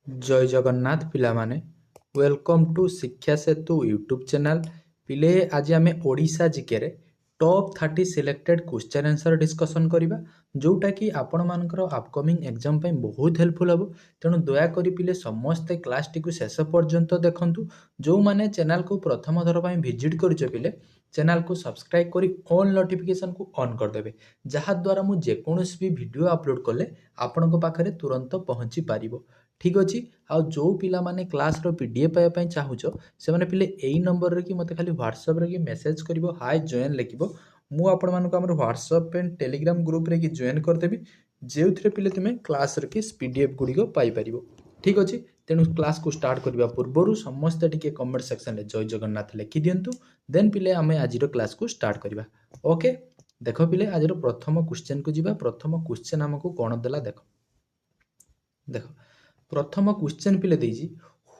जय Jagannath पिलामाने welcome to शिक्षा सेतु YouTube channel पिले आज आम ओडिशा जीके रे top 30 selected question answer discussion करबा जोटा कि आपण मानकर अपकमिंग एग्जाम पे बहुत हेल्पफुल हम तेणु दयाकोरी पिले समस्ते क्लास टी शेष पर्यंत देखंतु जो माने चैनल को प्रथम थर पर विजिट करिछ पिले चैनल को सब्सक्राइब करी ऑल नोटिफिकेशन को ऑन कर देबे जहा द्वारा मु जेकोनोस भी वीडियो अपलोड कले आपण को पाखरे तुरंत पहुंची पारिबो। ठीक अच्छे आउ जो पिला माने क्लास रो पीडीएफ पाया ପାଇଁ ଚାହୁଁଛ ସେମାନେ ପିଲେ ଏଇ ନମ୍ବରରେ କି ମୋତେ ଖାଲି ହ୍ୱାଟ୍ସଆପ୍ରେ କି ମେସେଜ୍ କରିବ ହାଇ ଜଏନ୍ ଲେଖିବ ମୁଁ ଆପଣମାନଙ୍କୁ ଆମର ହ୍ୱାଟ୍ସଆପ୍ ଆଣ୍ଡ ଟେଲିଗ୍ରାମ ଗ୍ରୁପ୍ରେ କି ଜଏନ୍ କରିଦେବି ଯେଉଁଥିରେ ପିଲେ ତୁମେ କ୍ଲାସ୍ର କି ପିଡିଏଫ୍ ଗୁଡ଼ିକ ପାଇପାରିବ। ଠିକ୍ ଅଛି ତେଣୁ କ୍ଲାସ୍କୁ ଷ୍ଟାର୍ଟ କରିବା ପୂର୍ବରୁ ସମସ୍ତେ ଟିକେ କମେଣ୍ଟ ସେକ୍ସନରେ ଜୟ ଜଗନ୍ନାଥ ଲେଖିଦିଅନ୍ତୁ ଦେନ୍ ପିଲେ ଆମେ ଆଜିର କ୍ଲାସ୍କୁ ଷ୍ଟାର୍ଟ କରିବା। ଓକେ ଦେଖ ପିଲେ ଆଜିର ପ୍ରଥମ କ୍ୱେଶ୍ଚନକୁ ଯିବା। ପ୍ରଥମ କ୍ୱେଶ୍ଚନ ଆମକୁ କ'ଣ ଦେଲା ଦେଖ ଦେଖ प्रथम क्वेश्चन पिले देजी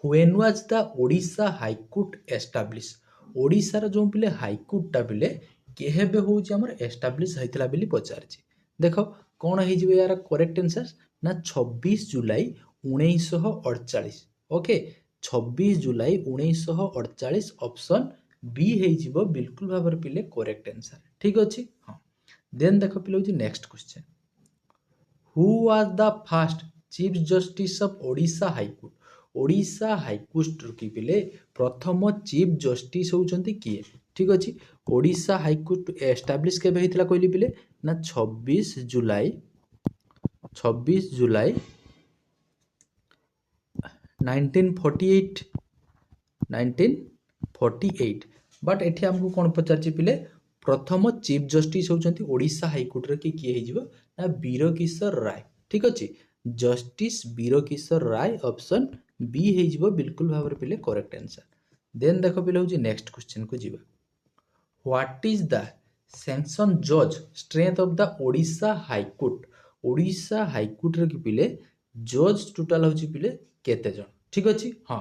when was the Odisha high court establish Odisha रो जो पिले हाईकोर्ट टा पिले केहेबे होउची हमर एस्टाब्लिश हैतला बिली पचारची। देखो कोन हे जिवे यार करेक्ट आंसर ना 26 जुलाई 1948। ओके 26 जुलाई 1948 ऑप्शन बी हे जिवो बिल्कुल भाबर पिले करेक्ट आंसर। ठीक अछि हां देन देखो पिले होची next question who was the first chief justice of Odisha high court Odisha high court की पिले प्रथम चीफ जस्टिस होउचंती किए। ठीक अछि ओडिशा हाईकोर्ट एस्टाब्लिश केबे हेतला कहली पिले ना 26 जुलाई 1948 बट एठी हमको कोन पचारची पिले प्रथम चीफ जस्टिस होउचंती ओडिशा हाईकोर्ट रे किए हे जिवो ना वीरकिशोर राय। ठीक अछि जस्टिस वीरकिशोर राय ऑप्शन बी हे जिवो बिल्कुल भाबर पिले करेक्ट आंसर। देन देखो पिले होची नेक्स्ट क्वेश्चन को जिवो व्हाट इज द सैंक्शन जज strength of the Odisha high court रे कि पिले जज टोटल होची पिले केते जण। ठीक अछि हां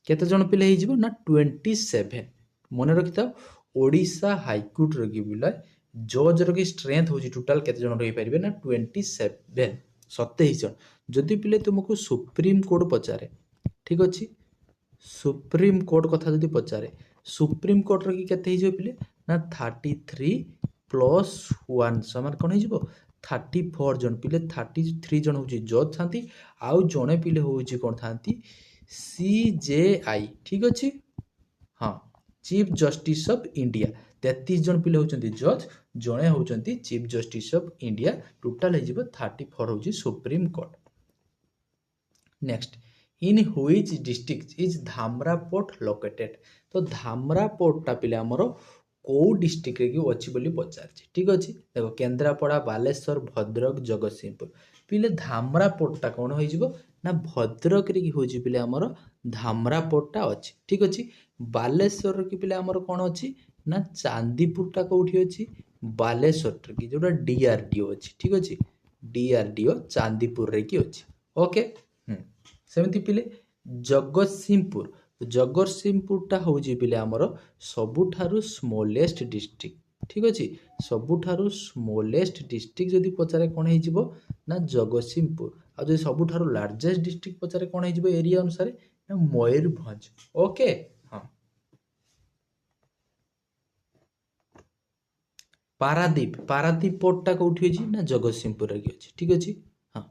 केते जण पिले हे जिवो ना 27 मन रखिता ओडिशा हाईकोर्ट रे कि पिले जज रो कि स्ट्रेंथ होची टोटल केते जण रही परिबे ना 27 27 जन जदि पिले तुमको सुप्रीम कोर्ट पचारे। ठीक अच्छे सुप्रीम कोर्ट कथा जदि पचारे सुप्रीम कोर्ट रे केते हे पिले ना 33 प्लस 1 समान कोन हे जिवो 34 जन पिले 33 जन होची जज थांती आउ जने पिले होची कोन थांती सीजेआई। ठीक अच्छे हां चीफ जस्टिस ऑफ इंडिया 33 जन पिले होचंती जज जने होचंती chief justice of India total हे जिवो 34 होची supreme court. Next in which district is Dhamra port located तो धामरा पोर्ट टा पिले हमरो को डिस्ट्रिक्ट रे कि अछि बोली पचारछि। ठीक अछि देखो केंद्रापड़ा बालेश्वर भद्रक जगतसिंहपुर पिले धामरा पोर्ट टा कोन होई जिवो ना भद्रक रे कि होची पिले हमरो धामरा पोर्ट टा अछि। ठीक अछि बालेश्वर कि पिले हमरो कोन अछि ना चांदीपुर टा कोठी अछि बालेश्वर की जोटा डीआरडीओ अछि। ठीक अछि डीआरडीओ चांदीपुर रे की अछि। ओके सेमती पिले जगतसिंहपुर टा होची पिले हमरो सबुठारु स्मॉलेस्ट डिस्ट्रिक्ट। ठीक अछि सबुठारु स्मॉलेस्ट डिस्ट्रिक्ट जदि पचारे कोन हे जिवो ना जगतसिंहपुर आ जदि सबुठारु लार्जेस्ट डिस्ट्रिक्ट पचारे कोन हे जिवो एरिया अनुसार ना मयूरभंज। ओके हां पारादीप पोर्ट टा कोठी अछि ना जगतसिंहपुर रे अछि। ठीक अछि हां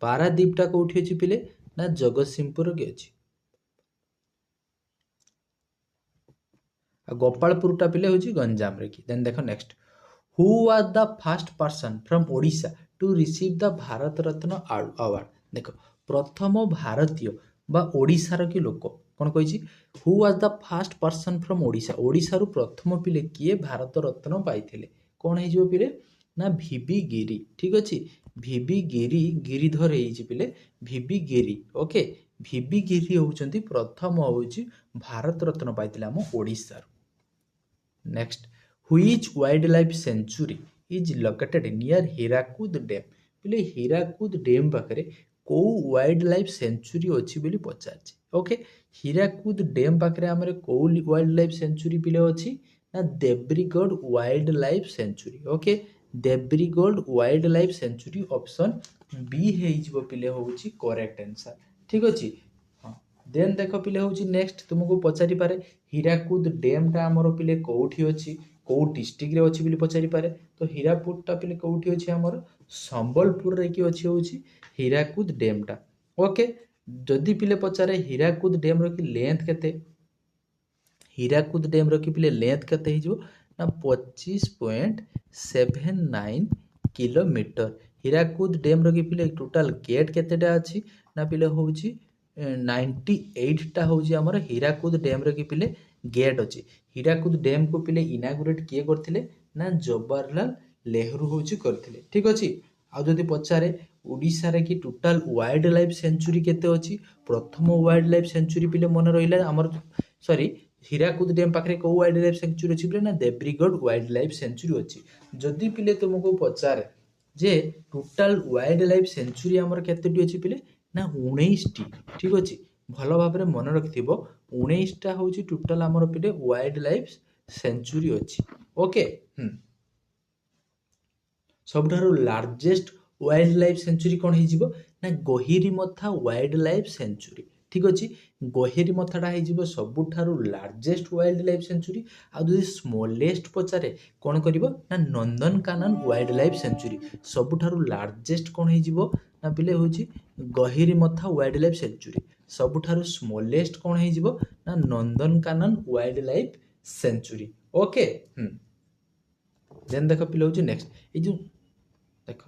पारादीप टा कोठी अछि पिले ना जगतसिंहपुर रे अछि। आ गोपालपुर टा पिले होची गंजाम रे की। देन देखो next who was the first person from Odisha to receive the Bharat Ratna award. देखो प्रथम भारतीय बा ओडिशा रो की लोक कोन कहिची who was the first person from Odisha रो प्रथम पिले किए भारत रत्न पाइथिले कोन हे जो पिले ना वीवी गिरी। ठीक अछि वीवी गिरीधर हे पिले वीवी गिरी। ओके वीवी गिरी होचंती प्रथम होची भारत रत्न पाइथिले हम ओडिशा रो। Next which wildlife sanctuary is located near Hirakud dam पिले हीराकुद डैम पाखरे को वाइल्ड लाइफ सेंचुरी अछि बोली पचारछि। ओके हीराकुद डैम पाखरे हमरे को वाइल्ड लाइफ सेंचुरी पिले अछि ना Debrigarh wildlife sanctuary. Okay Debrigarh wildlife sanctuary option B हे जिवो पिले होउची करेक्ट आंसर। ठीक अच्छे। हाँ देन देख पिले हूँ नेक्स्ट तुमको पचारि पारे हीराकुद डैमटा आमर पिले कौटी अच्छी कौ डिस्ट्रिक्ट अच्छी बोली पचारि पारे। तो हीराकुदटा पिले कौटी अच्छी आमर संबलपुर रे कि अच्छी हूँ हीराकुद डैमटा। ओके जदि पिले पचारे हीराकुद डैम रो कि लेंथ केते हीराकुद डैम रो कि पिले लेंथ केते हो ना 25.79 किलोमीटर। हीराकुद डैम रो कि पिले टोटाल गेट केतेटा अच्छी ना पिले हूँ 98टा हूँ आमर हीराकुद डैम रो कि पिले गेट अच्छी। हीराकुद डैम को पिले इनागुरेट किए करथिले ना जवाहरलाल नेहरू हूँ करथिले। ठीक अच्छे। आउ जदि पचारे ओडिशा रे कि टोटाल वाइल्ड लाइफ सेंचुरी केते अच्छी प्रथम वाइल्ड लाइफ सेंचुरी पिले मन रहिला आमर सॉरी हीराकुद डैम पाखे कौ वाइल्ड लाइफ सेंचुरी अच्छी बोले ना देब्रीगढ़ वाइल्ड लाइफ सेंचुरी अच्छी। जदि पिले तुमको पचारे जे टोटाल वाइल्ड लाइफ सेंचुरी आमर केतोटी अच्छी पिले ना 19टी। ठीक अच्छे भल भाव मन रखिथिबो 19टा हूँ टोटाल आमर पिले वाइल्ड लाइफ सेंचुरी अच्छी। ओके सबुठारु लार्जेस्ट वाइल्ड लाइफ सेंचुरी कौन हो ना गहिरीमथा वाइल्ड लाइफ सेंचुरी। ठीक अच्छे गहिरीमथाटा हो सबुठारु लार्जेस्ट वाइल्ड लाइफ सेंचुरी। आ जदि स्मॉलेस्ट पचारे कौन कर ना नंदनकानन वाइल्ड लाइफ सेंचुरी। सबुठारु लार्जेस्ट कौन हो ना पिले हूँ गहिरीमथा वाइल्ड लाइफ सेंचुरी। सबुठारु स्मॉलेस्ट कौन हो ना Nandankanan wildlife sanctuary. Okay then देख पिले हूँ नेक्स्ट ये जो देख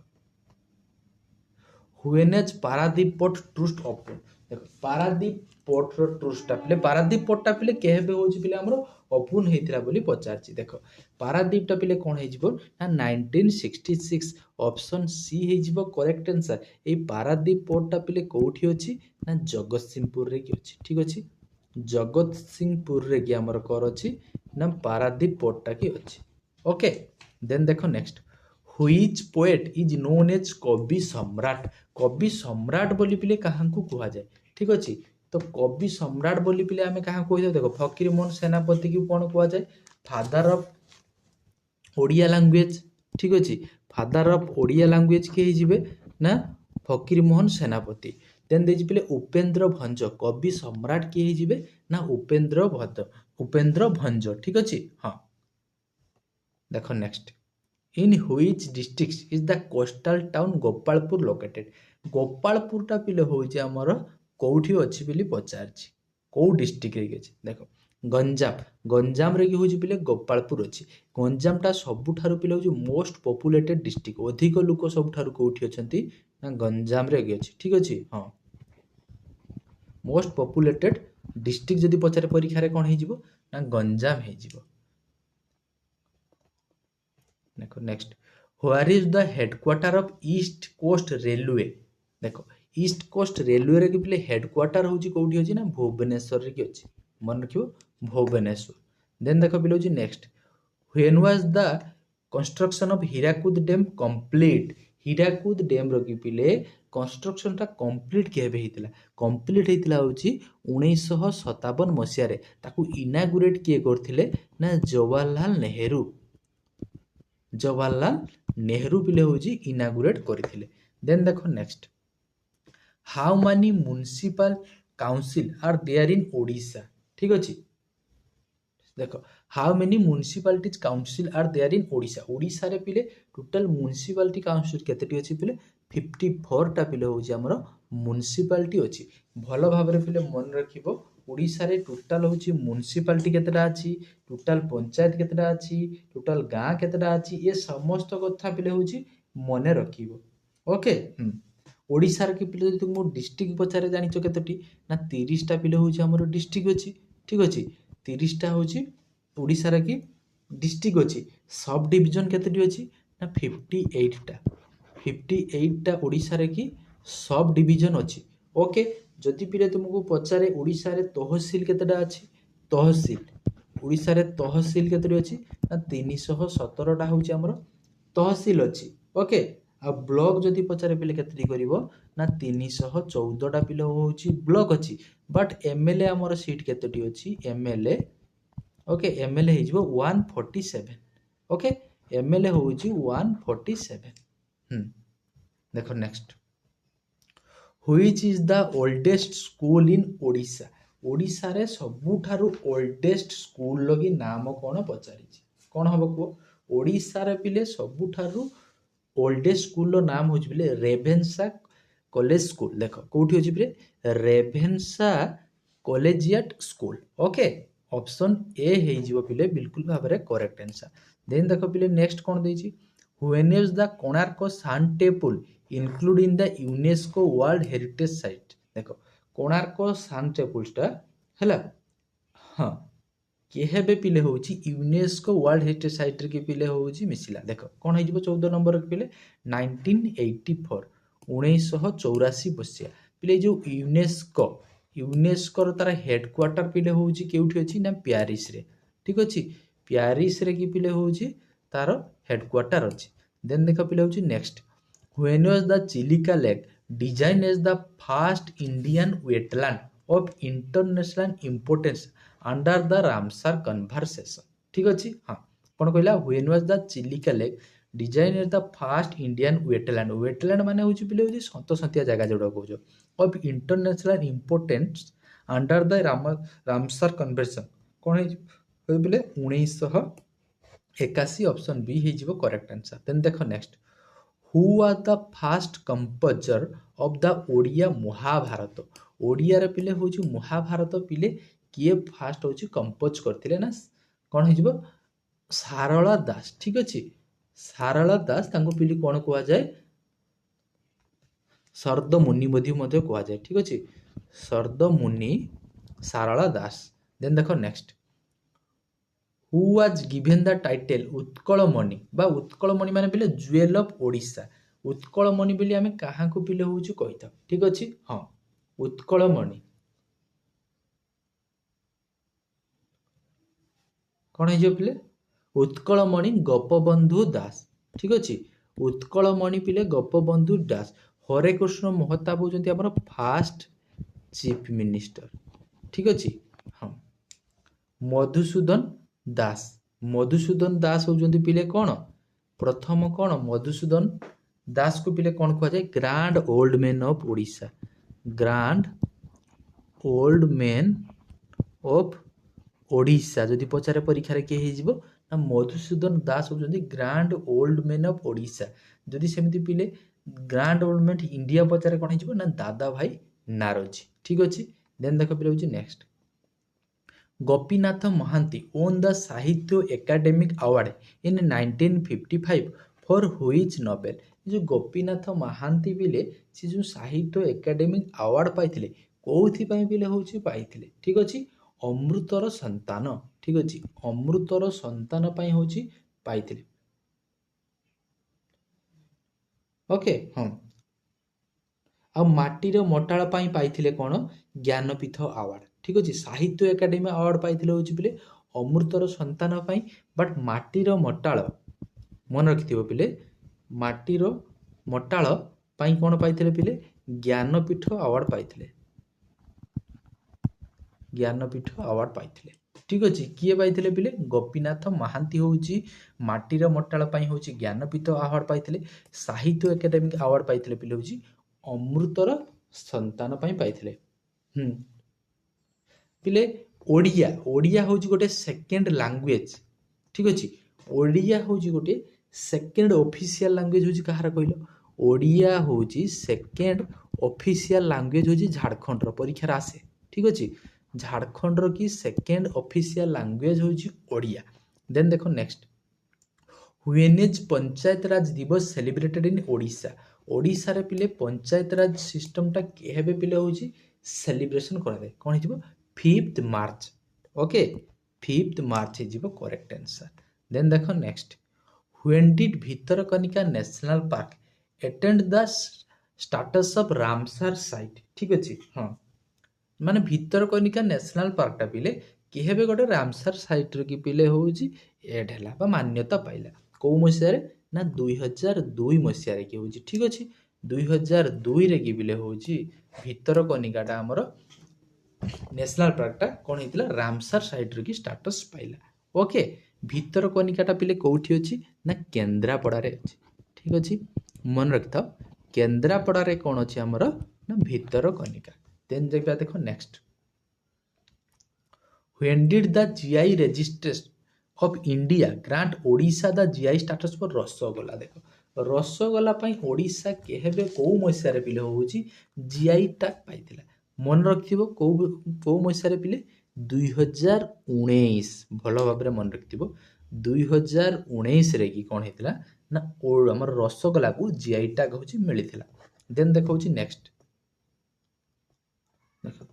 हुएनेज पारादीप पोर्ट ट्रुस्ट ओपन। देख पारादीप पोर्ट रो ट्रुस्टा पिले पारादीप पोर्टटा पिले केबे होची पिले हमरो ओपन हेतिला बोली पचारची। देख पारादीपटा पिले कोन हेजिबो ना 1966 ऑप्शन सी हेजिबो करेक्ट आंसर। ए पारादीप पोर्टटा पिले कोठी अछि ना जगतसिंहपुर रे कि अछि। ठीक अछि जगतसिंहपुर रे कि हमर कर अछि ना पारादीप पोर्टटा कि अछि। ओके देन देखो next who is poet is known as Kavi Samrat. कवि सम्राट बोली पिले काहांकु कुहा जाए। ठीक अछि तो कवि सम्राट बोली पिले आमे काहांकु कहि देखो फकीर मोहन सेनापति को कोन कुहा जाए फादर ऑफ ओडिया लैंग्वेज। ठीक अछि फादर ऑफ ओडिया लैंग्वेज के हिजिबे ना फकीर मोहन सेनापति। देन देजी पिले उपेंद्र भंज कवि सम्राट के हिजिबे ना उपेंद्र भंज। ठीक अछि हां देखो next in which district is the coastal town Gopalpur located. गोपालपुरटा पिले होउची हमर कोठी अछि बोली पचारछि को डिस्ट्रिक्ट रे अछि। देखो गंजाम रे कि होउची पिले गोपालपुर अछि। गंजामटा सबुठारु पिले होउची मोस्ट पॉपुलेटेड डिस्ट्रिक्ट अधिक लोक सबुठारु कोठी अछंती ना गंजाम रे अछि। ठीक अछि हां मोस्ट पॉपुलेटेड डिस्ट्रिक्ट जदि पचारे परीक्षा रे कोन हेजिबो ना गंजाम हेजिबो। देखो next where is the headquarter of East Coast Railway. देखो ईस्ट कोस्ट रेलवे रे कि पिले हेडक्वार्टर होउची कोठी होची ना भुवनेश्वर रे कि अछि मन रखियो भुवनेश्वर। देन देखो पिले होची next when was the construction of Hirakud dam complete. Hirakud dam रो कि पिले कंस्ट्रक्शन टा कंप्लीट केबे हितला कंप्लीट हितला होची 1957 मसिया रे। ताकू इनागुरेट किए करथिले ना जवाहरलाल नेहरू पिले होची इनागुरेट करथिले। देन देखो next how many municipal council are there in Odisha. ठीक अछि देखो how many municipalities council are there in Odisha. Odisha रे पिले टोटल म्युनिसिपालिटी काउंसिल केतेटी अछि पिले 54 टा पिले होची हमर म्युनिसिपालिटी अछि। भलो भाबरे पिले मन रखिबो ओडिशा रे टोटल होची म्युनिसिपालिटी केतेटा अछि टोटल पंचायत केतेटा अछि टोटल गां केतेटा अछि ये समस्त कथा पिले होची मने रखिबो। ओके ओडिशा रे कि पिले जदि तुमको डिस्ट्रिक्ट पचारे जानिचो केतेटी ना 30 टा पिले होची हमर डिस्ट्रिक्ट अछि। ठीक अछि 30 टा होची ओडिशा रे कि डिस्ट्रिक्ट अछि। सब डिवीजन केतेटी अछि ना 58 टा 58 टा ओडिशा रे कि सब डिवीजन अछि। ओके जदि पिले तुमको पचारे ओडिशा रे तहसील केतेटा अछि तहसील ओडिशा रे तहसील केतेटी अछि ना 317 टा होची हमर तहसील अछि। ओके आ ब्लॉक जदि पचारे पिले केतेटी करिवो ना 314 टा पिले होची ब्लॉक अछि। बट एमएलए हमर सीट केतेटी अछि एमएलए ओके एमएलए हिजबो 147। ओके एमएलए होची 147। देखो next Which is the oldest school in Odisha? Odisha रे सबुठारु ओल्डेस्ट स्कूल लो की नाम कौन पचारिछि कौन हबो को ओडिशा रे पिले सबुठारु ओल्डेस्ट स्कूल रो नाम होछि पिले रेभेन्सा कॉलेज स्कूल देखो कोठी होछि पिले Ravenshaw collegiate school okay option A हे जिवो पिले बिल्कुल भाबरे करेक्ट आंसर देन देखो पिले नेक्स्ट कोन देछि when is the Konark sun temple include in the UNESCO world heritage site देखो कोणार्क सन टेम्पलटा हैला हाँ केहेबे पिले होची यूनेस्को वर्ल्ड हेरिटेज साइट रे के पिले होची मिसिला देखो कोन हे जिवो 14 नंबर के पिले 1984 1984 बसिया पिले जो यूनेस्को रो तार हेडक्वार्टर पिले होची केउठी अछि ना पेरिस रे ठीक अछि पेरिस रे की पिले होची तार हेडक्वार्टर अछि देन देखो पिले होची next when was the Chilika lake design as the first Indian wetland of international importance under the Ramsar conversation ठीक अछि हाँ कोन कहला when was the Chilika lake design as the first Indian wetland माने होची पिले होची सन्तसंतिया जगह जोडा कहजो of international importance under the Ramsar conversation कोन हे पिले 1981 ऑप्शन बी हे जिवो करेक्ट आंसर देन देखो next who was the first composer of the Odia Mahabharata Odia रे पिले होची महाभारत पिले किए फास्ट होची कंपोज करथिले ना कोन हे जिवो सारला दास ठीक अछि सारला दास तांको पिली कोन कोआ जाय शरद मुनि मध्य कोआ जाय ठीक अछि शरद मुनि सारला दास देन देखो next who was given the title Utkalmani बा उत्कलमणि माने पिले ज्वेल ऑफ ओडिशा उत्कलमणि बिली आमे काहा को पिले होउछु कहिता ठीक अछि हां उत्कलमणि कोन हे जो पिले उत्कलमणि गोपबंधु दास ठीक अछि उत्कलमणि पिले गोपबंधु दास हरे कृष्ण महताब होजंती हमर फर्स्ट चीफ मिनिस्टर ठीक अछि हां मधुसूदन दास होजंती पिले कोन प्रथम कोन मधुसूदन दास को पिले कोन कहै जाय grand old man of Odisha grand old man of Odisha जदि पचारे परीक्षा रे के हे जिवो ना मधुसूदन दास होजंती grand old man of Odisha जदि सेमिति पिले ग्रैंड ओल्ड मैन इंडिया पचारे कोन हे जिवो ना दादा भाई नारोजी ठीक अछि देन देखो पिले होची next Gopinath Mohanty won the Sahitya academic award in 1955 for which novel जो गोपीनाथ महांती बिले से जो साहित्य एकेडमिक अवार्ड पाइथिले कोउथि पई बिले होची पाइथिले ठीक अछि अमृतर संतान ठीक अछि अमृतर संतान पई होची पाइथिले ओके हां आ माटीर मोटाळ पई पाइथिले कोन ज्ञानपीठ अवार्ड ठीक अछि साहित्य एकेडमी अवार्ड पाइथिले होची पिले अमृतर संतान पई बट माटीर मोटाळ मन रखिथिबो पिले माटीर मोटाळ पई कोन पाइथिले पिले ज्ञानपीठ अवार्ड पाइथिले ठीक अछि किए पाइथिले पिले गोपीनाथ महांती होची माटीर मोटाळ पई होची ज्ञानपीठ अवार्ड पाइथिले साहित्य एकेडमी अवार्ड पाइथिले पिले होची अमृतर संतान पई पाइथिले पिले ओडिया होची गोटे सेकेंड लैंग्वेज ठीक अछि ओडिया होची गोटे सेकेंड ऑफिशियल लैंग्वेज होची कहार कहलो ओडिया होची सेकेंड ऑफिशियल लैंग्वेज होची झारखंड रो परीक्षा आसे ठीक अछि झारखंड रो की सेकेंड ऑफिशियल लैंग्वेज होची ओडिया देन देखो नेक्स्ट व्हेन इज पंचायत राज दिवस सेलिब्रेटेड इन ओडिशा ओडिशा रे पिले पंचायत राज सिस्टम टा केहेबे पिले होची सेलिब्रेशन करा दे कोन हिजबो 5th मार्च ओके 5th मार्च हिजबो करेक्ट आंसर देन देखो next when did Bhitarkanika national park attend the status of Ramsar site ठीक अछि हां माने भितरकनिका नेशनल पार्क टा पिले केहेबे गोटे रामसर साइट रे की पिले होची एड हला बा मान्यता पाइला को मसिया रे ना 2002 मसिया रे की होची ठीक अछि 2002 रे की पिले होची भितरकनिका टा हमर नेशनल पार्क टा कोन हितला रामसर साइट रे की स्टेटस पाइला ओके भितरकनिका टा पिले कोठी अछि ना केंद्रापड़ा रे अछि ठीक अछि मन रखता केंद्रापड़ा रे कोन अछि हमर ना भितरकनिका। देन देखा देख next, when did the GI registration of India grant Odisha the GI status for rasgulla. देख रसगोला पाई ओडिशा केहेबे को मसिया रे पिले होउची जीआई टैग पाइथिला। मन रखिबो को मसिया रे पिले 2019, भलो भाबरे मन रखिबो 2019 रे कि कोन हेतिला ना हमर रसगोला को जीआई टैग होची मिलिथिला। देन देखौची नेक्स्ट, देखो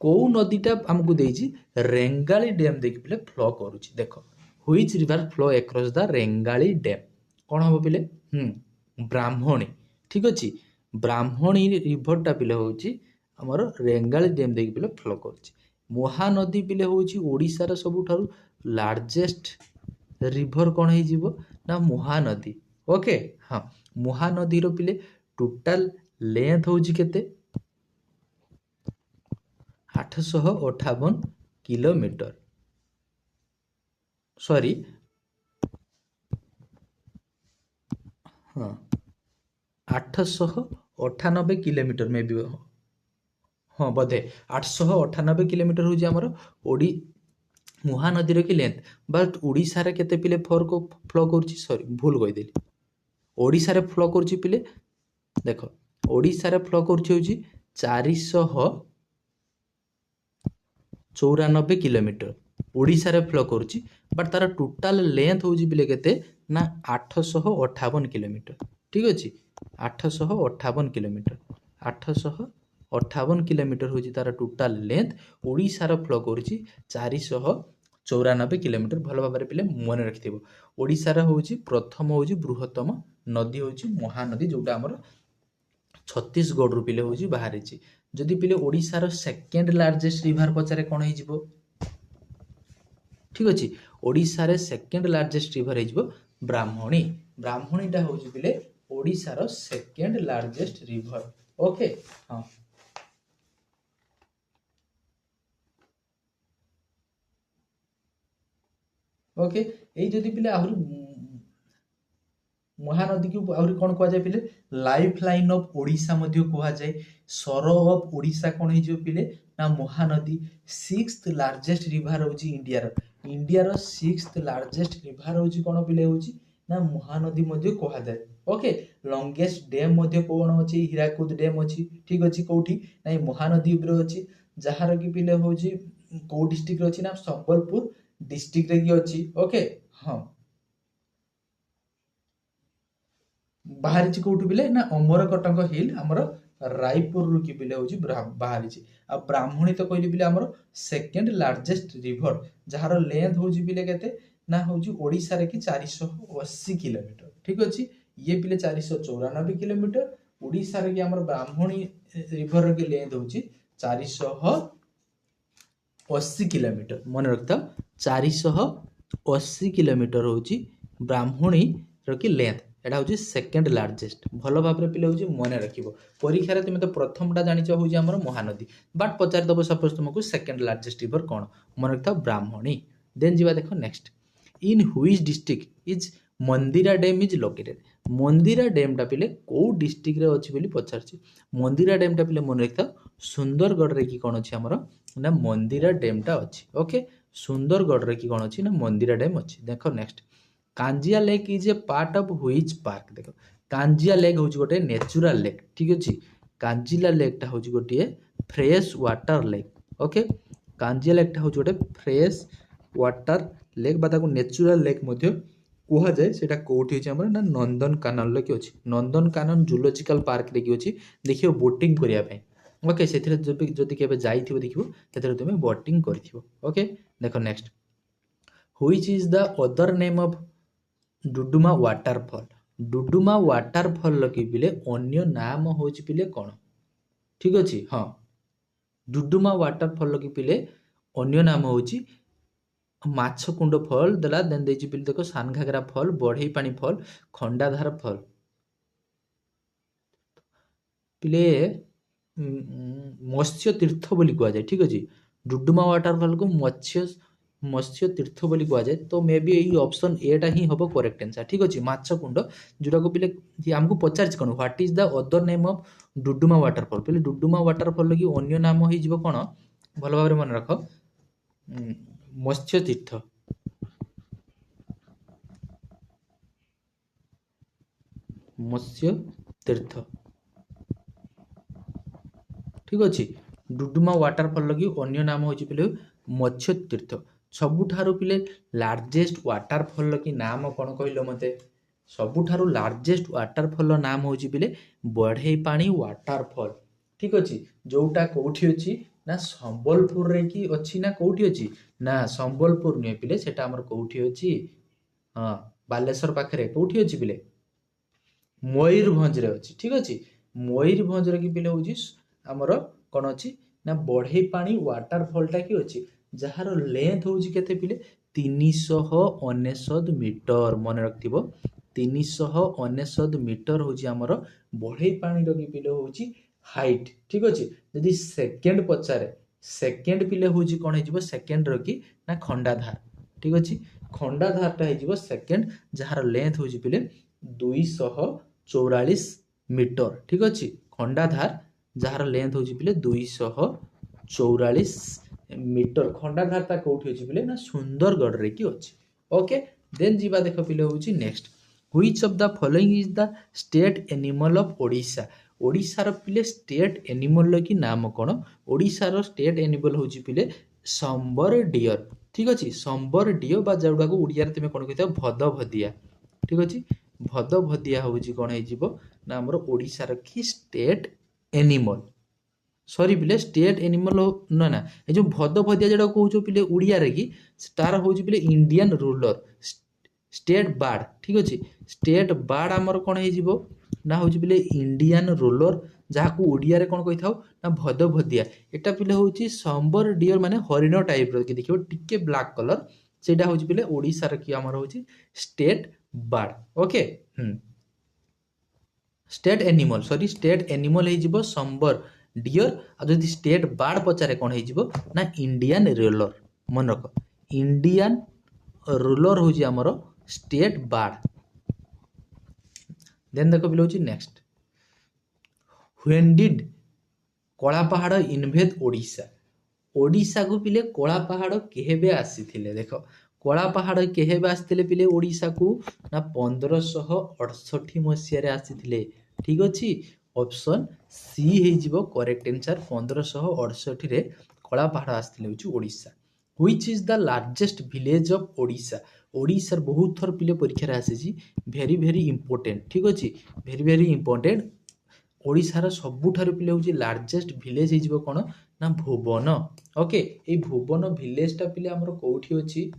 को नदीटा आमको देइछि रेंगाली डैम देखि पिले फ्लो करूछि। देखो which river flow across the Rengali dam, कौन हम पिले ब्राह्मणी। ठीक अच्छे, ब्राह्मणी रिभरटा पिले होची हमर रेंगाली डैम देखि पिले फ्लो करूछि। महानदी पिले होची ओडिशार सबुठारु लार्जेस्ट रिभर कौन है जीवो ना महानदी। ओके हाँ, महानदी रो पिले टोटल लेंथ होची केते 858 किलोमीटर, सॉरी हाँ 898 किलोमीटर में भी हाँ बोधे 898 किलोमीटर हूँ आमर ओडी महानदी की लेंथ। बट ओडिशा रे केते पिले फ्लो करूची, सॉरी भूल कहीदेली, ओडिशा रे फ्लो करूची पिले देखो ओडिशा रे फ्लो करूची होची 494 किलोमीटर ओडिशा रे फ्लो करूची। बट तार टोटल लेंथ होची पिले केते ना 858 किलोमीटर। ठीक अच्छे, 858 किलोमीटर, 858 किलोमीटर होची तार टोटल लेंथ। ओडिशा रे फ्लो करूची 494 किलोमीटर। भल भाव पिले मन रखिथिबो, ओडिशा रे होची प्रथम होची बृहत्तम नदी होची महानदी, जोटा हमर छत्तीसगढ़ रु पिले होची बाहरिची। जदि पिले ओडिशार सेकेंड लार्जेस्ट रिवर पचारे कौन हो, ठीक अच्छे ओडिशार सेकेंड लार्जेस्ट रिवर हो ब्राह्मणी। ब्राह्मणीटा हूँ पिले ओडिशार सेकेंड लार्जेस्ट रिवर। ओके हाँ ओके, यही जदि पिले आहरी महानदी को आहरी कौन कह जाए पिले life line of Odisha Madhya कह जाए। सर ऑफ ओडिशा कौन हो पिले ना महानदी। सिक्स्थ लार्जेस्ट रिवर होची India, India 6th largest river होची कौन पिले होची ना महानदी मध्य कह जाए। ओके, लॉन्गेस्ट डैम मध्य कौन अछि हीराकुद डैम अछि। ठीक अछि, कोठी ना महानदी ऊपर अछि, जहार कि पिले होची को डिस्ट्रिक्ट रे अछि ना संबलपुर डिस्ट्रिक्ट रे कि अछि। ओके हाँ, बाहरी कौटू पिले ना अमरकटक हिल हमर रायपुर रु कि पिले होची बाहरी। आ ब्राह्मणी तो कहली पिले हमर सेकेंड लार्जेस्ट रिवर, जहार लेंथ होची पिले केते ना होची ओडिशा रे कि 480 किलोमीटर। ठीक अछि, ये पिले 494 किलोमीटर। ओडिशा रे कि हमर ब्राह्मणी रिवर के लेंथ होची 480 किलोमीटर। मन रखता 480 किलोमीटर होची ब्राह्मणी रो कि लेंथ। एटा होची सेकेंड लार्जेस्ट। भल भाव पिले होची मन रखिबो, परीक्षा तुम तो प्रथमटा जानिच होची हमर महानदी, बट पचार दबो सपोज तुमको सेकेंड लार्जेस्ट रिवर कौन, मन रखता ब्राह्मणी। देन जीवा देखो next, in which district is Mandira dam is located. Mandira dam टा पिले को डिस्ट्रिक्ट रे अछि बोली पचारछि। मंदिरा डैम टा पिले मन रखता सुंदरगढ़ रे कि कौन अछि हमर ना मंदिरा डैम टा अछि। ओके, सुंदरगढ़ रे कि कौन अछि ना मंदिरा डैम अछि। देखो next, Kanjia lake is a part of which park. देखो कांजिया लेक होची गोटे नेचुरल लेक। ठीक अछि, कांजिला लेक टा होची गोटे fresh water lake. Okay, Kanjia lake टा होची गोटे फ्रेश वाटर लेक बा ताको नेचुरल लेक मध्य कहा जाए। सेटा कोठी अछि हमर ना नंदनकानन ले कि अछि, नंदनकानन जूलॉजिकल पार्क रे कि अछि। देखियो बोटिंग करिया पय। ओके, सेथिरे जदि केबे जाइथिबो देखिबो सेथिरे तुमे बोटिंग करथिबो। ओके देखो next, which is the other name of Duduma waterfall. Duduma waterfall lucky पिले अन्य नाम होची पिले कौन। ठीक अछि हाँ, डुडुमा वाटरफॉल लकी पिले अन्य नाम होची माछकुंड फॉल देला। देन देची पिले देखो सानघागरा फॉल, बढ़ई पानी फॉल, खंडाधार फॉल पिले मत्स्य तीर्थ बोली कह जाए। ठीक अछि, डुडुमा वाटरफॉल को मत्स्य मत्स्य तीर्थ बोली कहुए तो मे बी यही ऑप्शन एटा ही हम करेक्ट आंसर ठीक अच्छे माछकुंड जोटा को पिले आमको पचार कौन what is the other name of Duduma waterfall पिले डुडुमा वाटरफॉल की अन्य नाम हो कौन भल भाव मन रख मत्स्य तीर्थ मत्स्य तीर्थ ठीक अच्छे डुडुमा वाटरफॉल की अन्य नाम हो पिले मत्स्य तीर्थ सबुठारु पिले लार्जेस्ट वाटरफॉल की नाम कौन कहल मते सबुठारु लार्जेस्ट वाटरफॉल नाम हो पिले बढ़ई पानी वाटरफॉल ठीक अच्छे जोटा कौटी अच्छी ना संबलपुर रे कि अच्छी ना कौटी अच्छी ना संबलपुर नुहे पिले सेटा हमर कौटी अच्छी हाँ बालेश्वर पाखरे कौटी अच्छी पिले मयूरभंज रे अच्छी ठीक अच्छे मयूरभंज रे कि पिले होची हमर कौन अच्छी ना बढ़ई पानी वाटरफॉलटा कि अच्छी जार लेंथ हूँ केते पिले 399 मीटर मन रखिथो 399 मीटर हूँ आमर बढ़ई पानी कि पिले हूँ हाइट ठीक अच्छे जदि सेकेंड पचारे सेकेंड पिले हूँ कौन हो सेकेंड रखी ना खंडाधार ठीक अच्छे खंडाधारटा हो सेकेंड जार लेंथ हूँ पिले 244 मीटर ठीक अच्छे खंडाधार जार लेंथ हूँ पिले 244 मीटर खंडाधारता कौटी अच्छी पिले ना सुंदरगढ़ रे कि अच्छी ओके देन जीवा देख पिले हूँ next which of the following is the state animal of Odisha ओडिशार पिले स्टेट एनिमल की नाम कौन ओडिशार स्टेट एनिमल हूँ पिले संबर डियर ठीक अच्छे संबर डियर बा जोड़ा को ओडिया तुम कौन कह भदभदिया ठीक अच्छे भदभदिया हूँ कौन हो ना आमर ओडिशार कि स्टेट एनिमल सॉरी पिले स्टेट एनिमल ना ना ये जो भदभदिया जोड़ा कौच पिले उड़िया रे कि तार हूँ पिले इंडियन रूलर स्टेट बार्ड ठीक अच्छे स्टेट बार्ड आमर कौन हो ना हूँ पिले इंडियन रूलर जहाँ को ओडिया रे कौन कही था ना भदभदिया एटा पिले हूँ संबर डियर माने हरिण टाइप रो कि देखियो टिके ब्लैक कलर सेटा हूँ पिले ओडिशार कि आमर हूँ state bird okay state animal sorry state animal हो संबर डियर आदि स्टेट बार्ड पचारे कौन हो ना इंडियन रूलर मन रख इंडियन रूलर हूँ आमर स्टेट बार्ड देन देख पिले नेक्स्ट व्हेन डिड कला पहाड़ इनभेद ओडिशा ओडिशा को पिले कला पहाड़ केहेबे आसीथिले देख कला पहाड़ केहेबे आसीथिले पिले ओडिशा को ना 1568 मसीह आसीथिले ठीक अच्छे ऑप्शन सी हो करेक्ट आंसर 1568 रे कला पहाड़ आसीथिले होची Odisha which is the largest village of Odisha Odisha बहुत थर पिले परीक्षा आसी भेरी भेरी इंपोर्टेंट ठीक अच्छे भेरी भेरी इंपोर्टेंट ओडिशार सबुठारु पिले होची लार्जेस्ट विलेज हो कौन ना भुवन ओके ये भुवन विलेजटा पिले आमर कौटी अच्छी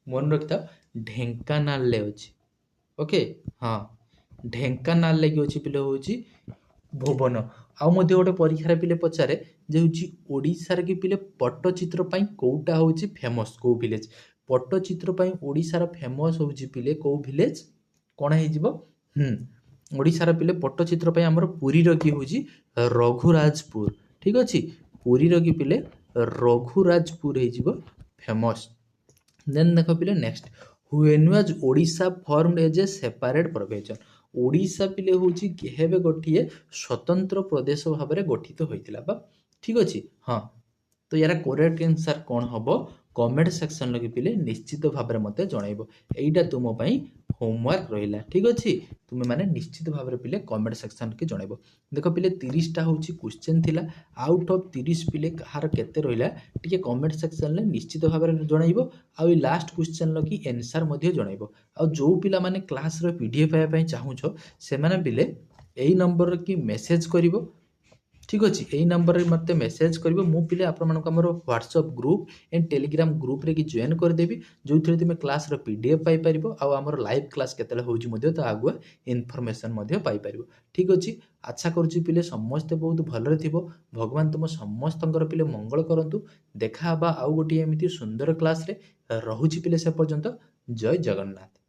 मन रखिथा ढेंकानाल ले अच्छी ओके हाँ ढेंकानाल ले कि अच्छी पिले होची भुवन आउ मध्य गोटे परीक्षा पिले पचारे जे होची ओडिशार कि पिले पट्टचित्र पई कोउटा होची फेमस को विलेज पट्टचित्र पई ओडिशार फेमस होची पिले को विलेज कोन हे जिवो ओडिशार पिले पट्टचित्र पई हमर पुरी रो कि होची रघुराजपुर ठीक अछि पुरी रो कि पिले रघुराजपुर हे जिवो फेमस देन देखो पिले next when was Odisha formed as a separate province Odisha पिले होची केहेबे गोटिए स्वतंत्र प्रदेश भाव में गठित होइतिला बा ठीक अछि हाँ तो यार करेक्ट आंसर कौन हम कमेंट सेक्शन लगे पिले निश्चित भाव में मत जनइब एटा तुम पई होमवर्क रहिला ठीक अच्छे तुम्हें माने निश्चित भाव में पिले कमेंट सेक्शन के जनइब देख पिले 30टा होची क्वेश्चन थिला आउट ऑफ 30 पिले कहार केते रहिला टिके कमेंट सेक्शन ले निश्चित भाव में जनइब आ लास्ट क्वेश्चन लगी आंसर मध्ये जनइब आ जो पिला माने क्लास रो पीडीएफ पाया पई चाहूछो से माने पिले एई नंबर की मेसेज करिवो ठीक अच्छे यही नंबर में मत मेसेज कर मु पिले आपर WhatsApp group and Telegram group रे कि जॉइन करदेवी जो थे तुम क्लास रो पीडीएफ पाई परिबो आ हमर लाइव क्लास केतले होउची मध्ये तो आगुआ इनफॉरमेशन मध्ये पाई परिबो ठीक अच्छे आशा करूची पिले समस्त बहुत भलरे थिबो भगवान तुम समस्तंकर पिले मंगल करंतु देखा बा आउ गोटी एमिति सुंदर क्लास रे रहुची पिले से पर्यंत जय जगन्नाथ।